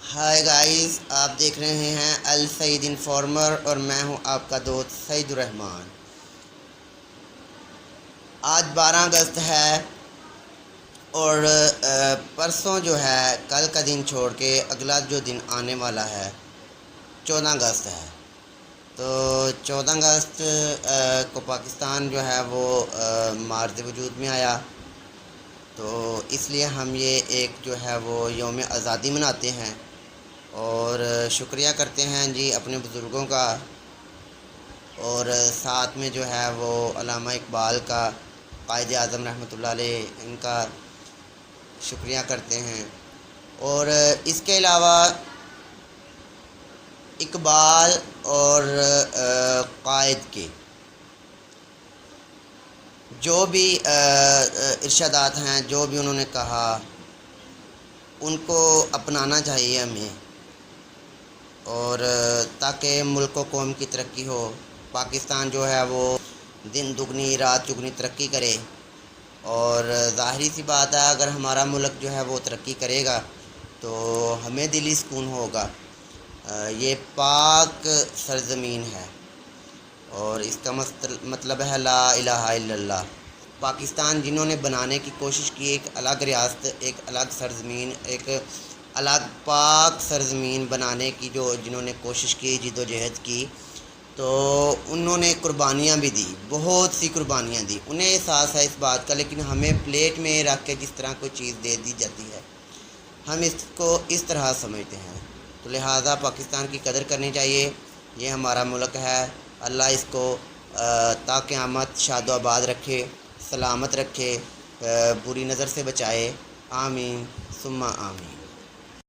ہائے guys, آپ دیکھ رہے ہیں السعید انفارمر اور میں ہوں آپ کا دوست سعید الرحمان۔ آج 12 اگست ہے اور پرسوں جو ہے کل کا دن چھوڑ کے اگلا جو دن آنے والا ہے 14 اگست ہے۔ تو 14 اگست کو پاکستان جو ہے وہ مارز وجود میں آیا، تو اس لیے ہم یہ ایک جو ہے وہ یوم آزادی مناتے ہیں اور شکریہ کرتے ہیں جی اپنے بزرگوں کا، اور ساتھ میں جو ہے وہ علامہ اقبال کا، قائد اعظم رحمۃ اللہ علیہ، ان کا شکریہ کرتے ہیں۔ اور اس کے علاوہ اقبال اور قائد کے جو بھی ارشادات ہیں، جو بھی انہوں نے کہا، ان کو اپنانا چاہیے ہمیں، اور تاکہ ملک و قوم کی ترقی ہو، پاکستان جو ہے وہ دن دگنی رات چگنی ترقی کرے۔ اور ظاہری سی بات ہے، اگر ہمارا ملک جو ہے وہ ترقی کرے گا تو ہمیں دلی سکون ہوگا۔ یہ پاک سرزمین ہے اور اس کا مطلب ہے لا الہ الا اللہ۔ پاکستان جنہوں نے بنانے کی کوشش کی، ایک الگ ریاست، ایک الگ سرزمین، ایک الگ پاک سرزمین بنانے کی جنہوں نے کوشش کی، جد و جہد کی، تو انہوں نے قربانیاں بھی دی، بہت سی قربانیاں دی، انہیں احساس ہے اس بات کا، لیکن ہمیں پلیٹ میں رکھ کے جس طرح کوئی چیز دے دی جاتی ہے، ہم اس کو اس طرح سمجھتے ہیں۔ تو لہٰذا پاکستان کی قدر کرنی چاہیے، یہ ہمارا ملک ہے۔ اللہ اس کو تا قیامت شاد و آباد رکھے، سلامت رکھے، بری نظر سے بچائے، آمین ثم آمین۔